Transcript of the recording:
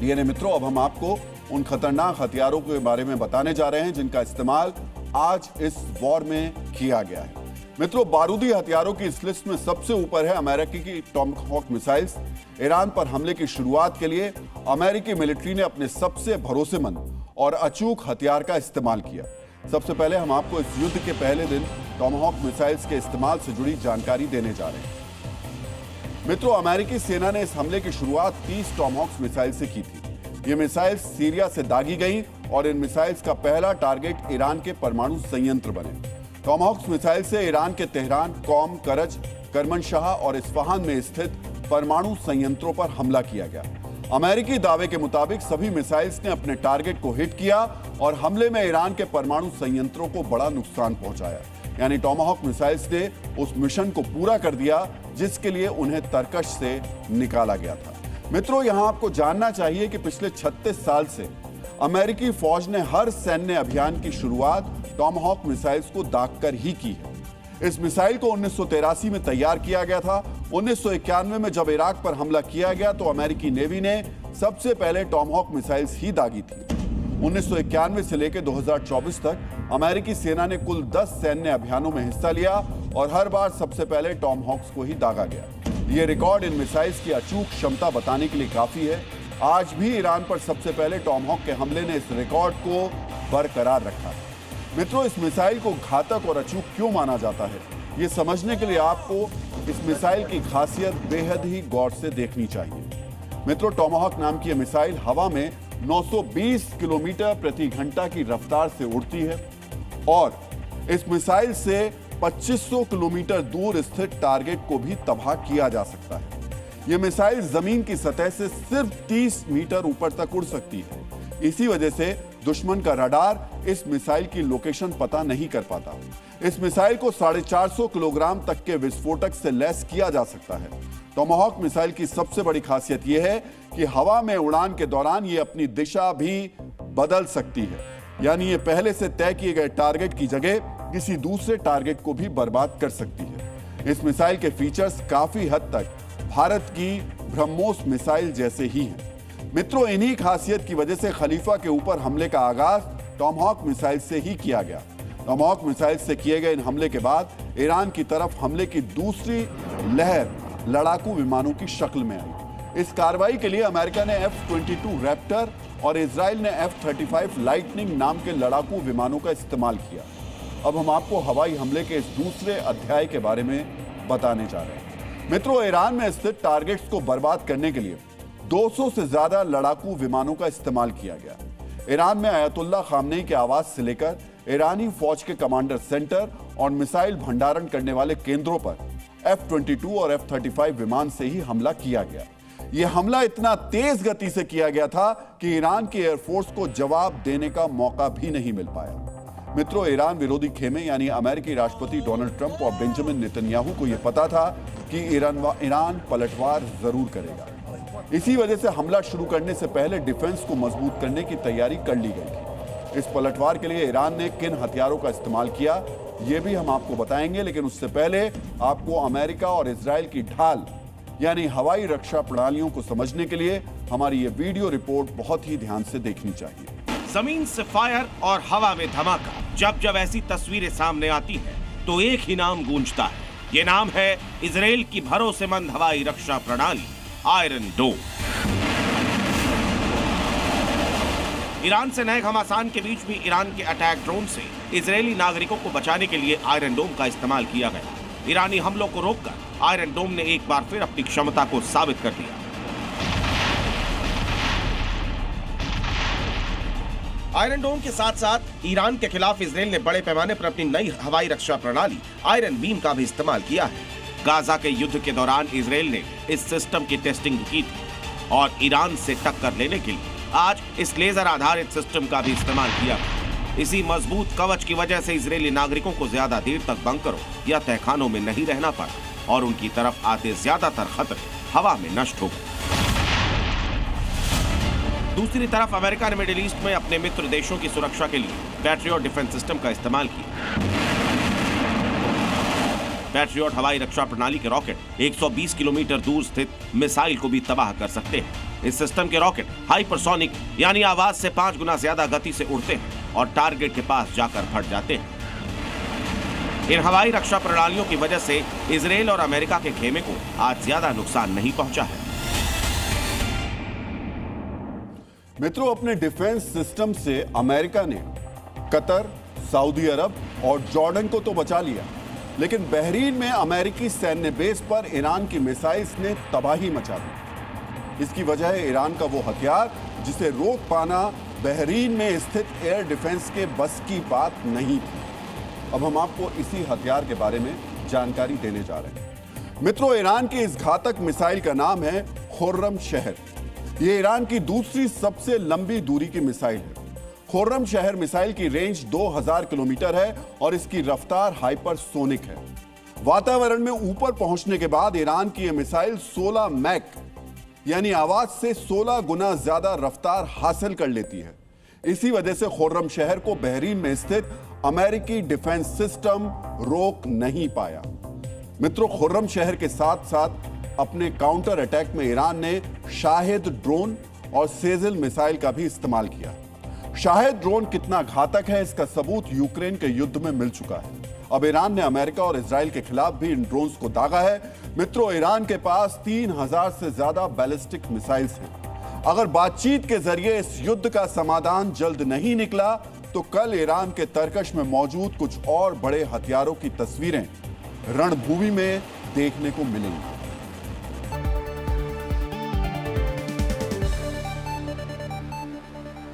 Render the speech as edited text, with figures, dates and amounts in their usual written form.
यानी मित्रों, अब हम आपको उन खतरनाक हथियारों के बारे में बताने जा रहे हैं जिनका इस्तेमाल आज इस वॉर में किया गया है। मित्रों, बारूदी हथियारों की इस लिस्ट में सबसे ऊपर है अमेरिकी की टॉमहॉक मिसाइल्स। ईरान पर हमले की शुरुआत के लिए अमेरिकी मिलिट्री ने अपने सबसे भरोसेमंद और अचूक हथियार का इस्तेमाल किया। सबसे पहले हम आपको इस युद्ध के पहले दिन टॉमहॉक मिसाइल्स के इस्तेमाल से जुड़ी जानकारी देने जा रहे हैं। मित्रों, अमेरिकी सेना ने इस हमले की शुरुआत 30 टॉमहॉक मिसाइल से की थी। ये मिसाइल्स सीरिया से दागी गई और इन मिसाइल्स का पहला टारगेट ईरान के परमाणु संयंत्र बने। टॉमहॉक मिसाइल से ईरान के तेहरान, कौम, करज, करमनशाह और इस्फहान में स्थित परमाणु संयंत्रों पर हमला किया गया। अमेरिकी दावे के मुताबिक सभी मिसाइल्स ने अपने टारगेट को हिट किया और हमले में ईरान के परमाणु संयंत्रों को बड़ा नुकसान पहुंचाया। यानी टॉमहॉक मिसाइल्स ने उस मिशन को पूरा कर दिया जिसके लिए उन्हें तरकश से निकाला गया था। मित्रों, यहां आपको जानना चाहिए कि पिछले 36 साल से अमेरिकी फौज ने हर सैन्य अभियान की शुरुआत टॉमहॉक मिसाइल्स को दागकर ही की है। इस मिसाइल को 1983 में तैयार किया गया था। 1991 में जब इराक पर हमला किया गया तो अमेरिकी नेवी ने सबसे पहले टॉमहॉक मिसाइल्स ही दागी थी। 1991 से लेकर 2024 तक अमेरिकी सेना ने कुल 10 सैन्य अभियानों में हिस्सा लिया और हर बार सबसे पहले टॉमहॉक्स को ही दागा गया। ये रिकॉर्ड इन मिसाइल्स की अचूक क्षमता बताने के लिए काफी है। आज भी ईरान पर सबसे पहले टॉमहॉक के हमले ने इस रिकॉर्ड को बरकरार रखा है। मित्रों, इस मिसाइल को घातक और अचूक क्यों माना जाता है, ये समझने के लिए आपको इस मिसाइल की खासियत बेहद ही गौर से देखनी चाहिए। मित्रों, टॉमहॉक नाम की यह मिसाइल हवा में 920 किलोमीटर प्रति घंटा की रफ्तार से उड़ती है और इस मिसाइल से 2500 किलोमीटर दूर स्थित टारगेट को भी तबाह किया जा सकता है। यह मिसाइल जमीन की सतह से सिर्फ 30 मीटर ऊपर तक उड़ सकती है। इसी वजह से दुश्मन का रडार इस मिसाइल की लोकेशन पता नहीं कर पाता। इस मिसाइल को 450 किलोग्राम तक के विस्फोटक से लैस किया जा सकता है। टॉमहॉक मिसाइल की सबसे बड़ी खासियत यह है कि हवा में उड़ान के दौरान ये अपनी दिशा भी बदल सकती है। यानी ये पहले से तय किए गए टारगेट की जगह किसी दूसरे टारगेट को भी बर्बाद कर सकती है। इस मिसाइल के फीचर्स काफी हद तक भारत की ब्रह्मोस मिसाइल जैसे ही हैं। मित्रों, इन्हीं खासियत की वजह से खलीफा के ऊपर हमले का आगाज टॉमहॉक मिसाइल से ही किया गया। टॉमहॉक मिसाइल से किए गए इन हमले के बाद ईरान की तरफ हमले की दूसरी लहर लड़ाकू विमानों की शक्ल में आई। इस कार्रवाई के लिए अमेरिका ने F-22 रैप्टर और इजराइल ने F-35 लाइटनिंग नाम के लड़ाकू विमानों का इस्तेमाल किया। अब हम आपको हवाई हमले के इस दूसरे अध्याय के बारे में बताने जा रहे हैं। मित्रों, ईरान में स्थित टारगेट्स को बर्बाद करने के लिए 200 से ज्यादा लड़ाकू विमानों का इस्तेमाल किया गया। ईरान में अयतुल्ला खामनेई के आवास से लेकर ईरानी फौज के कमांडर सेंटर और मिसाइल भंडारण करने वाले केंद्रों पर F-22 और F-35 विमान से ही हमला किया गया। यह हमला इतना तेज गति से किया गया था कि ईरान की एयरफोर्स को जवाब देने का मौका भी नहीं मिल पाया। मित्रों, ईरान विरोधी खेमे यानी अमेरिकी राष्ट्रपति डोनाल्ड ट्रंप और बेंजामिन नेतन्याहू को यह पता था कि ईरान पलटवार जरूर करेगा। इसी वजह से हमला शुरू करने से पहले डिफेंस को मजबूत करने की तैयारी कर ली गई थी। इस पलटवार के लिए ईरान ने किन हथियारों का इस्तेमाल किया, यह भी हम आपको बताएंगे, लेकिन उससे पहले आपको अमेरिका और इजराइल की ढाल यानी हवाई रक्षा प्रणालियों को समझने के लिए हमारी ये वीडियो रिपोर्ट बहुत ही ध्यान से देखनी चाहिए। जमीन से फायर और हवा में धमाका, जब जब ऐसी तस्वीरें सामने आती हैं तो एक ही नाम गूंजता है। ये नाम है इजराइल की भरोसेमंद हवाई रक्षा प्रणाली आयरन डोम। ईरान से नए घमासान के बीच भी ईरान के अटैक ड्रोन से इजरायली नागरिकों को बचाने के लिए आयरन डोम का इस्तेमाल किया गया। ईरानी हमलों को रोककर आयरन डोम ने एक बार फिर अपनी क्षमता को साबित कर दिया। आयरन डोम के साथ साथ ईरान के खिलाफ इजराइल ने बड़े पैमाने पर अपनी नई हवाई रक्षा प्रणाली आयरन बीम का भी इस्तेमाल किया है। गाजा के युद्ध के दौरान इजराइल ने इस सिस्टम की टेस्टिंग की थी और ईरान से टक्कर लेने के लिए आज इस लेजर आधारित सिस्टम का भी इस्तेमाल किया। इसी मजबूत कवच की वजह से इजरायली नागरिकों को ज्यादा देर तक बंकरों या तहखानों में नहीं रहना पड़ा और उनकी तरफ आते ज्यादातर खतरे हवा में नष्ट हो गए। दूसरी तरफ अमेरिका ने मिडिल ईस्ट में अपने मित्र देशों की सुरक्षा के लिए पैट्रियट डिफेंस सिस्टम का इस्तेमाल किया। पैट्रियट हवाई रक्षा प्रणाली के रॉकेट 120 किलोमीटर दूर स्थित मिसाइल को भी तबाह कर सकते हैं। इस सिस्टम के रॉकेट हाइपरसोनिक यानी आवाज से 5 गुना ज्यादा गति से उड़ते हैं और टारगेट के पास जाकर फट जाते हैं। इन हवाई रक्षा प्रणालियों की वजह से इजराइल और अमेरिका के खेमे को आज ज्यादा नुकसान नहीं पहुंचा है। मित्रों, अपने डिफेंस सिस्टम से अमेरिका ने कतर, सऊदी अरब और जॉर्डन को तो बचा लिया, लेकिन बहरीन में अमेरिकी सैन्य बेस पर ईरान की मिसाइल्स ने तबाही मचा दी। इसकी वजह है ईरान का वो हथियार जिसे रोक पाना बहरीन में स्थित एयर डिफेंस के बस की बात नहीं थी। अब हम आपको इसी हथियार के बारे में जानकारी देने जा रहे हैं। मित्रों, ईरान की इस घातक मिसाइल का नाम है खुर्रम शहर। ये ईरान की दूसरी सबसे लंबी दूरी की मिसाइल है। खुर्रम शहर मिसाइल की रेंज 2000 किलोमीटर है और इसकी रफ्तार हाइपरसोनिक है। वातावरण में ऊपर पहुंचने के बाद ईरान की यह मिसाइल 16 मैक यानी आवाज से 16 गुना ज्यादा रफ्तार हासिल कर लेती है। इसी वजह से खुर्रम शहर को बहरीन में स्थित अमेरिकी डिफेंस सिस्टम रोक नहीं पाया। मित्रों, खुर्रम शहर के साथ साथ अपने काउंटर अटैक में ईरान ने शाहिद ड्रोन और सेजल मिसाइल का भी इस्तेमाल किया। शाहिद ड्रोन कितना घातक है इसका सबूत यूक्रेन के युद्ध में मिल चुका है। अब ईरान ने अमेरिका और इजराइल के खिलाफ भी इन ड्रोन्स को दागा है। मित्रों, ईरान के पास 3000 से ज्यादा बैलिस्टिक मिसाइल्स हैं। अगर बातचीत के जरिए इस युद्ध का समाधान जल्द नहीं निकला तो कल ईरान के तरकश में मौजूद कुछ और बड़े हथियारों की तस्वीरें रणभूमि में देखने को मिलेंगी।